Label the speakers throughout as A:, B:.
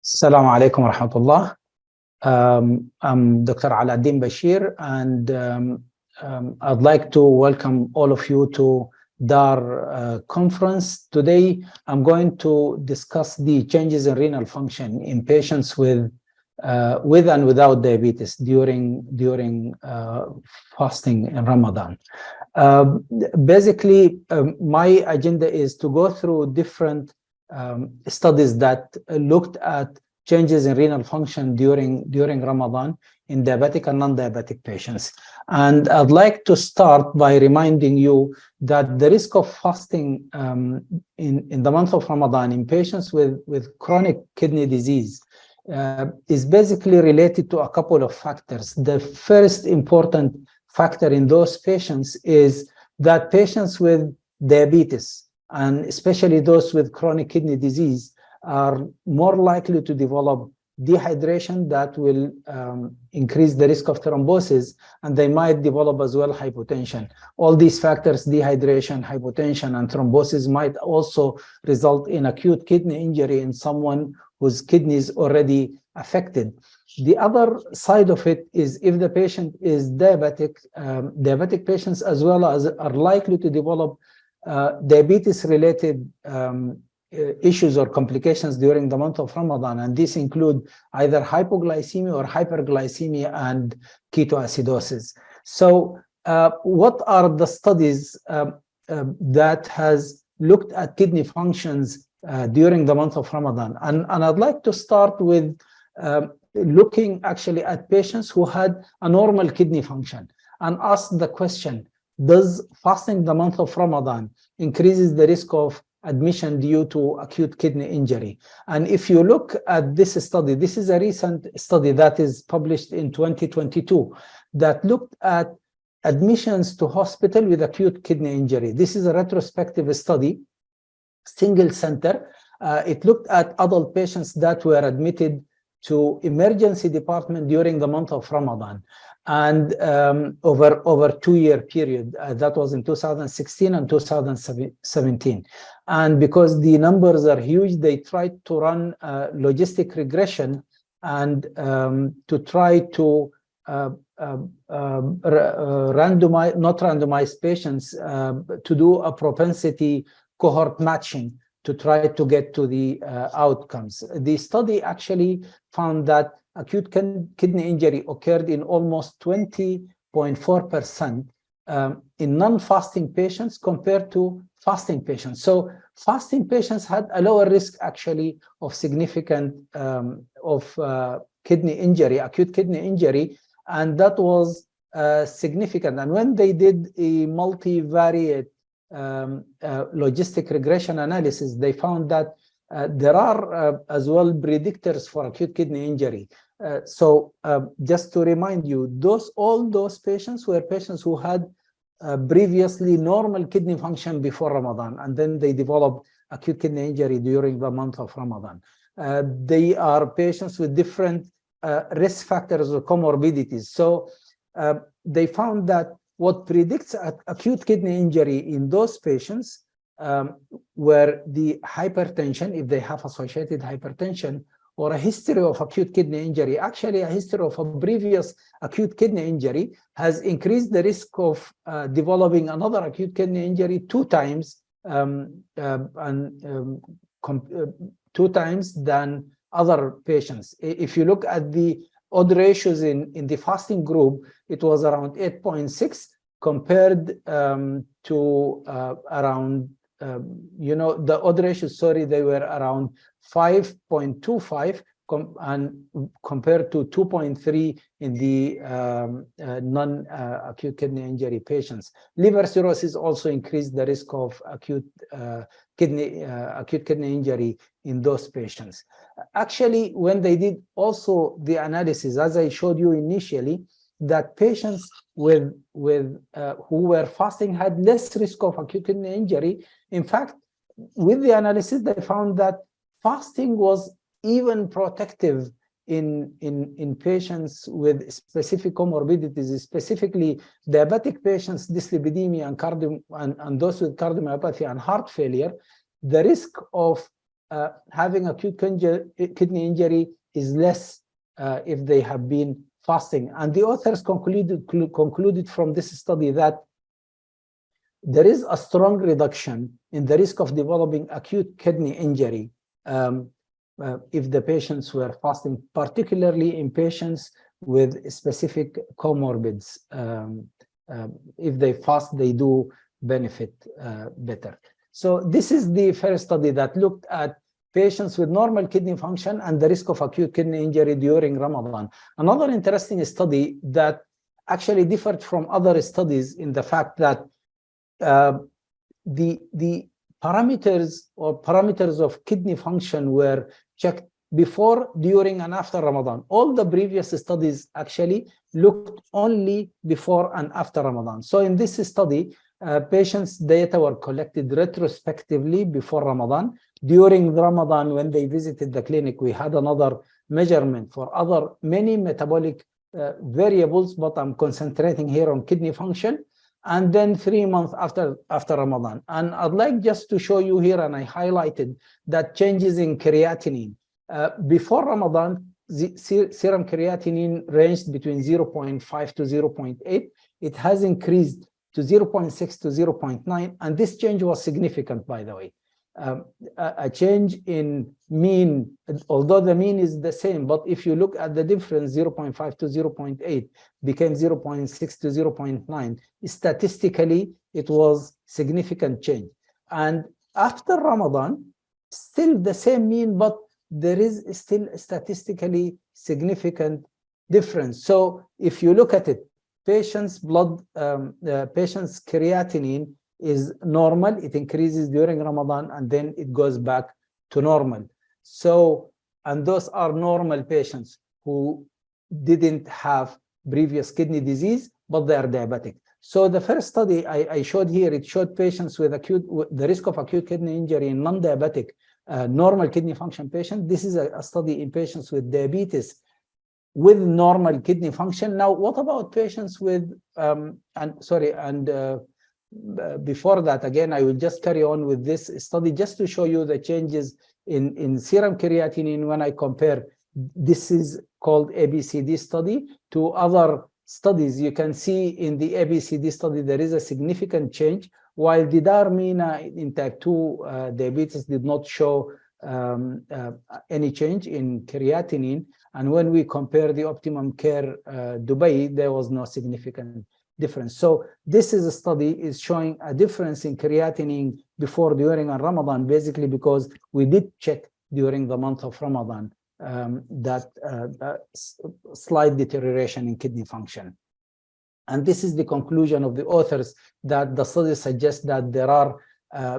A: Assalamu alaikum wa rahmatullah. I'm Dr. Alaaeldin Bashier, and I'd like to welcome all of you to DAR conference. Today, I'm going to discuss the changes in renal function in patients with and without diabetes during fasting in Ramadan. Basically, my agenda is to go through different studies that looked at changes in renal function during Ramadan in diabetic and non-diabetic patients. And I'd like to start by reminding you that the risk of fasting in the month of Ramadan in patients with chronic kidney disease is basically related to a couple of factors. The first important factor in those patients is that patients with diabetes, and especially those with chronic kidney disease, are more likely to develop dehydration that will increase the risk of thrombosis, and they might develop as well hypotension. All these factors, dehydration, hypotension, and thrombosis, might also result in acute kidney injury in someone whose kidney is already affected. The other side of it is if the patient is diabetic, diabetic patients as well as are likely to develop diabetes-related issues or complications during the month of Ramadan, and these include either hypoglycemia or hyperglycemia and ketoacidosis. So what are the studies that has looked at kidney functions during the month of Ramadan? And I'd like to start with looking actually at patients who had a normal kidney function and ask the question, does fasting the month of Ramadan increases the risk of admission due to acute kidney injury? And if you look at this study, this is a recent study that is published in 2022 that looked at admissions to hospital with acute kidney injury. This is a retrospective study, single center. It looked at adult patients that were admitted to emergency department during the month of Ramadan, and over 2-year period. That was in 2016 and 2017. And because the numbers are huge, they tried to run logistic regression and to try to randomize patients to do a propensity cohort matching to try to get to the outcomes. The study actually found that acute kidney injury occurred in almost 20.4% in non-fasting patients compared to fasting patients. So fasting patients had a lower risk actually of significant kidney injury, acute kidney injury, and that was significant. And when they did a multivariate logistic regression analysis, they found that there are as well predictors for acute kidney injury. So just to remind you, all those patients were patients who had previously normal kidney function before Ramadan, and then they developed acute kidney injury during the month of Ramadan. They are patients with different risk factors or comorbidities. So they found that what predicts acute kidney injury in those patients were the hypertension, if they have associated hypertension, or a history of acute kidney injury. Actually, a history of a previous acute kidney injury has increased the risk of developing another acute kidney injury 2 times, 2 times than other patients. If you look at the odd ratios in the fasting group, it was around 8.6 compared to around, the odd ratios, sorry, they were around 5.25 and compared to 2.3 in the non-acute kidney injury patients. Liver cirrhosis also increased the risk of acute kidney injury in those patients. Actually, when they did also the analysis, as I showed you initially, that patients who were fasting had less risk of acute kidney injury. In fact, with the analysis, they found that fasting was even protective in patients with specific comorbidities, specifically diabetic patients, dyslipidemia, and those with cardiomyopathy and heart failure. The risk of having acute kidney injury is less if they have been fasting. And the authors concluded from this study that there is a strong reduction in the risk of developing acute kidney injury if the patients were fasting, particularly in patients with specific comorbids. If they fast, they do benefit better. So this is the first study that looked at patients with normal kidney function and the risk of acute kidney injury during Ramadan. Another interesting study that actually differed from other studies in the fact that the parameters of kidney function were checked before, during, and after Ramadan. All the previous studies actually looked only before and after Ramadan. So in this study, patients' data were collected retrospectively before Ramadan. During Ramadan, when they visited the clinic, we had another measurement for other many metabolic variables, but I'm concentrating here on kidney function. And then 3 months after Ramadan. And I'd like just to show you here, and I highlighted that changes in creatinine. Before Ramadan, serum creatinine ranged between 0.5 to 0.8. It has increased to 0.6 to 0.9, and this change was significant, by the way. A change in mean, although the mean is the same, but if you look at the difference, 0.5 to 0.8 became 0.6 to 0.9. Statistically, it was significant change. And after Ramadan, still the same mean, but there is still a statistically significant difference. So if you look at it, patients' creatinine is normal. It increases during Ramadan and then it goes back to normal. So, and those are normal patients who didn't have previous kidney disease, but they are diabetic. So the first study I showed here, it showed patients with the risk of acute kidney injury in non-diabetic normal kidney function patients. This is a study in patients with diabetes with normal kidney function. Now, what about patients with, before that, again, I will just carry on with this study just to show you the changes in serum creatinine when I compare. This is called ABCD study to other studies. You can see in the ABCD study, there is a significant change, while the DAR-MINA in type 2 diabetes did not show any change in creatinine. And when we compare the Optimum Care Dubai, there was no significant difference. So this is a study is showing a difference in creatinine before, during, and Ramadan, basically because we did check during the month of Ramadan that slight deterioration in kidney function. And this is the conclusion of the authors, that the study suggests that there are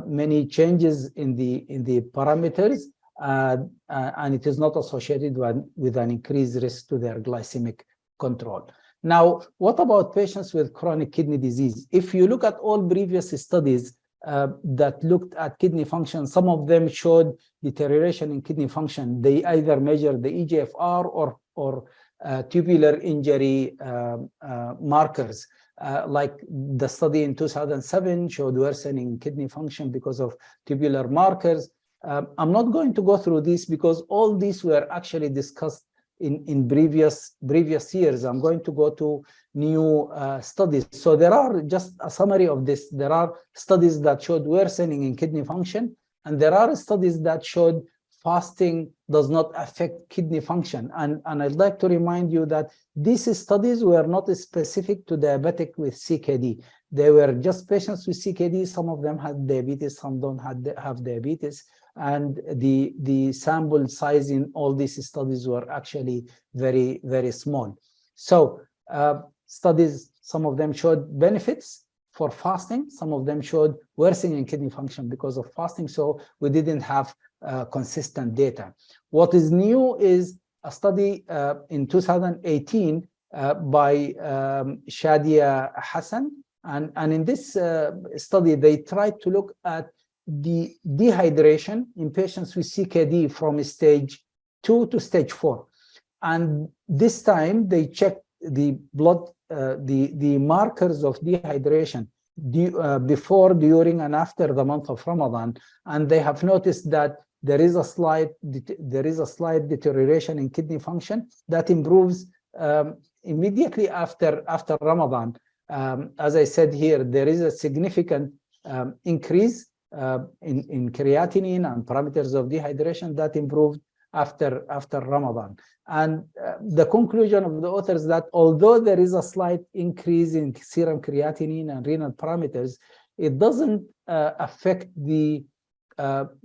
A: many changes in the parameters, and it is not associated with an increased risk to their glycemic control. Now, what about patients with chronic kidney disease? If you look at all previous studies that looked at kidney function, some of them showed deterioration in kidney function. They either measured the eGFR or tubular injury markers, like the study in 2007 showed worsening kidney function because of tubular markers. I'm not going to go through this because all these were actually discussed in previous years. I'm going to go to new studies. So there are just a summary of this. There are studies that showed worsening in kidney function, and there are studies that showed fasting does not affect kidney function. And I'd like to remind you that these studies were not specific to diabetic with CKD. They were just patients with CKD. Some of them had diabetes, some don't have diabetes. And the sample size in all these studies were actually very, very small. So studies, some of them showed benefits for fasting. Some of them showed worsening in kidney function because of fasting. So we didn't have consistent data. What is new is a study in 2018 by Shadia Hassan. And in this study, they tried to look at the dehydration in patients with CKD from stage 2 to stage 4. And this time they checked the blood, the markers of dehydration before, during, and after the month of Ramadan. And they have noticed that there is a slight deterioration in kidney function that improves immediately after Ramadan. As I said here, there is a significant increase in creatinine and parameters of dehydration that improved after Ramadan. And the conclusion of the authors that although there is a slight increase in serum creatinine and renal parameters, it doesn't affect the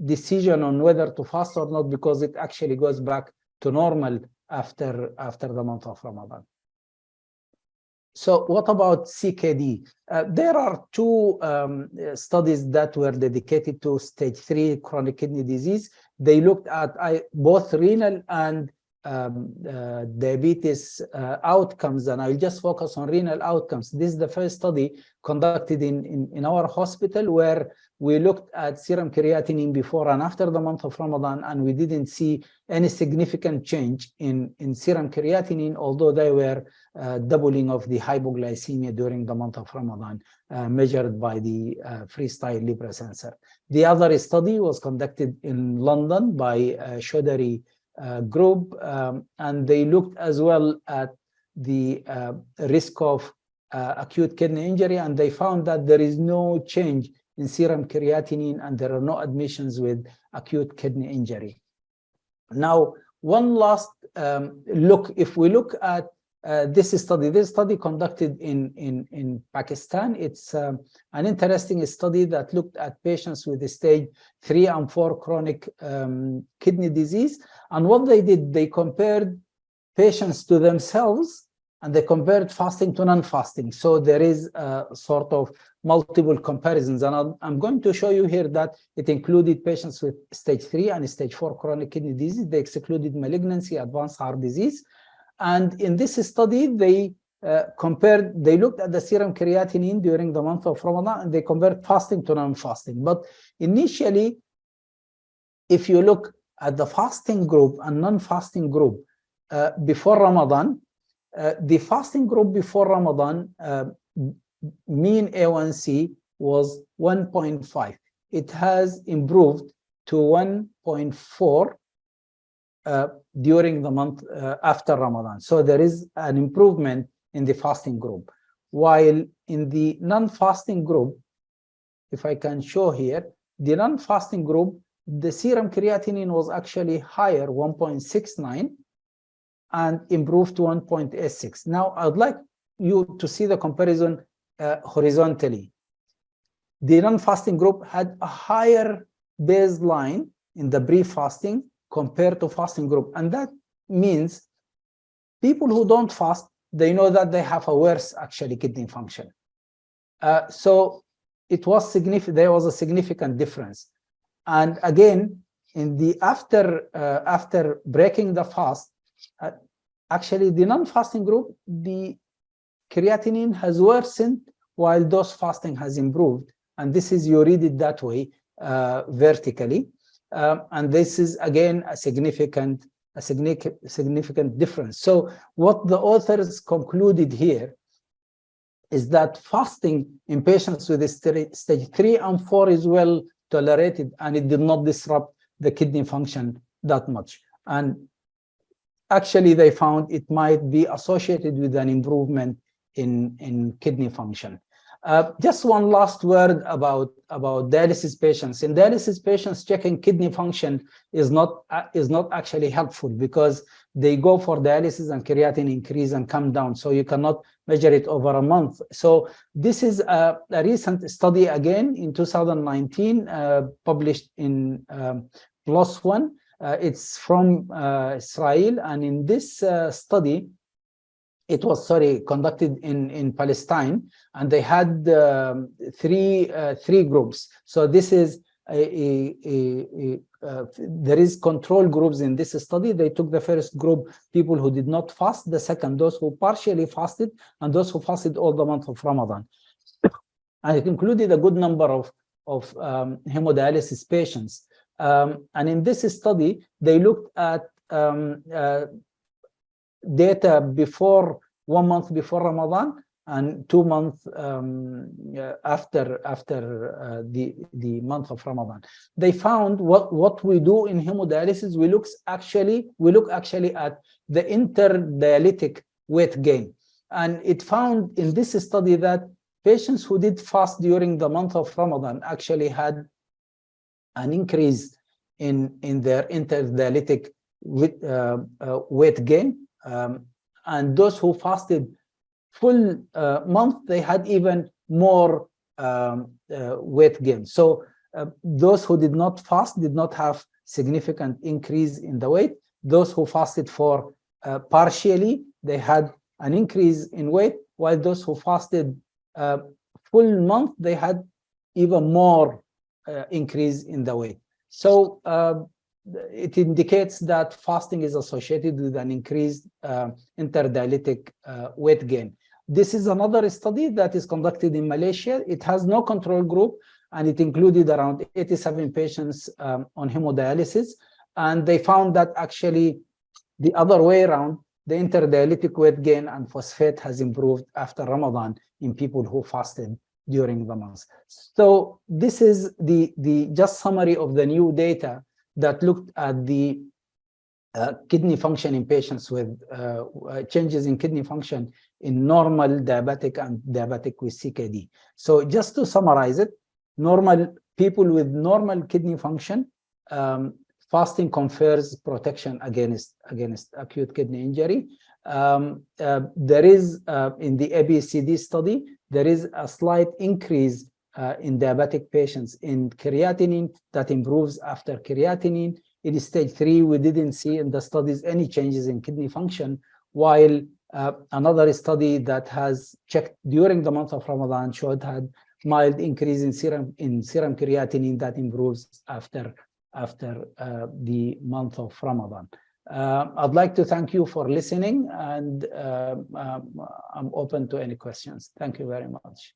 A: decision on whether to fast or not, because it actually goes back to normal after the month of Ramadan. So what about CKD? There are two studies that were dedicated to stage 3 chronic kidney disease. They looked at both renal and diabetes outcomes, and I'll just focus on renal outcomes. This is the first study conducted in our hospital, where we looked at serum creatinine before and after the month of Ramadan, and we didn't see any significant change in serum creatinine, although they were doubling of the hypoglycemia during the month of Ramadan, measured by the freestyle Libre sensor. The other study was conducted in London by Chaudhary group, and they looked as well at the risk of acute kidney injury, and they found that there is no change in serum creatinine and there are no admissions with acute kidney injury. Now, one last look, if we look at this study conducted in Pakistan, it's an interesting study that looked at patients with stage 3 and 4 chronic kidney disease. And what they did, they compared patients to themselves and they compared fasting to non-fasting. So there is a sort of multiple comparisons. And I'm going to show you here that it included patients with stage 3 and stage 4 chronic kidney disease. They excluded malignancy, advanced heart disease. And in this study, they looked at the serum creatinine during the month of Ramadan, and they compared fasting to non-fasting. But initially, if you look at the fasting group and non-fasting group before Ramadan, the fasting group before Ramadan, mean A1C was 1.5. It has improved to 1.4 during the month after Ramadan. So there is an improvement in the fasting group. While in the non-fasting group, if I can show here, the non-fasting group, the serum creatinine was actually higher, 1.69, and improved to 1.86. Now, I would like you to see the comparison horizontally. The non-fasting group had a higher baseline in the pre-fasting compared to fasting group. And that means people who don't fast, they know that they have a worse actually kidney function. So it was significant, there was a significant difference. And again, in the after breaking the fast, actually the non-fasting group, the creatinine has worsened while dose fasting has improved. And this is, you read it that way, vertically. And this is again a significant difference. So what the authors concluded here is that fasting in patients with stage 3 and 4 is well tolerated, and it did not disrupt the kidney function that much. And actually they found it might be associated with an improvement in kidney function. Just one last word about dialysis patients. In dialysis patients, checking kidney function is not actually helpful, because they go for dialysis and creatinine increase and come down, so you cannot measure it over a month. So this is a recent study again in 2019, published in PLOS ONE. It's from Israel, and in this study, it was conducted in Palestine, and they had three groups. So this is there is control groups in this study. They took the first group, people who did not fast; the second, those who partially fasted, and those who fasted all the month of Ramadan. And it included a good number of hemodialysis patients. And in this study, they looked at data before 1 month before Ramadan and 2 months after the month of Ramadan. They found what we do in hemodialysis. We look actually at the interdialytic weight gain, and it found in this study that patients who did fast during the month of Ramadan actually had an increase in their interdialytic weight gain, and those who fasted full month, they had even more weight gain. So those who did not fast did not have significant increase in the weight. Those who fasted for partially, they had an increase in weight, while those who fasted full month, they had even more increase in the weight. So it indicates that fasting is associated with an increased interdialytic weight gain. This is another study that is conducted in Malaysia. It has no control group, and it included around 87 patients on hemodialysis. And they found that actually the other way around, the interdialytic weight gain and phosphate has improved after Ramadan in people who fasted during the month. So this is the just summary of the new data that looked at the kidney function in patients with changes in kidney function in normal diabetic and diabetic with CKD. So just to summarize it, normal people with normal kidney function, fasting confers protection against acute kidney injury. There is in the ABCD study, there is a slight increase in diabetic patients in creatinine that improves after creatinine. In stage 3, we didn't see in the studies any changes in kidney function, while another study that has checked during the month of Ramadan showed had mild increase in serum creatinine that improves after the month of Ramadan. I'd like to thank you for listening, and I'm open to any questions. Thank you very much.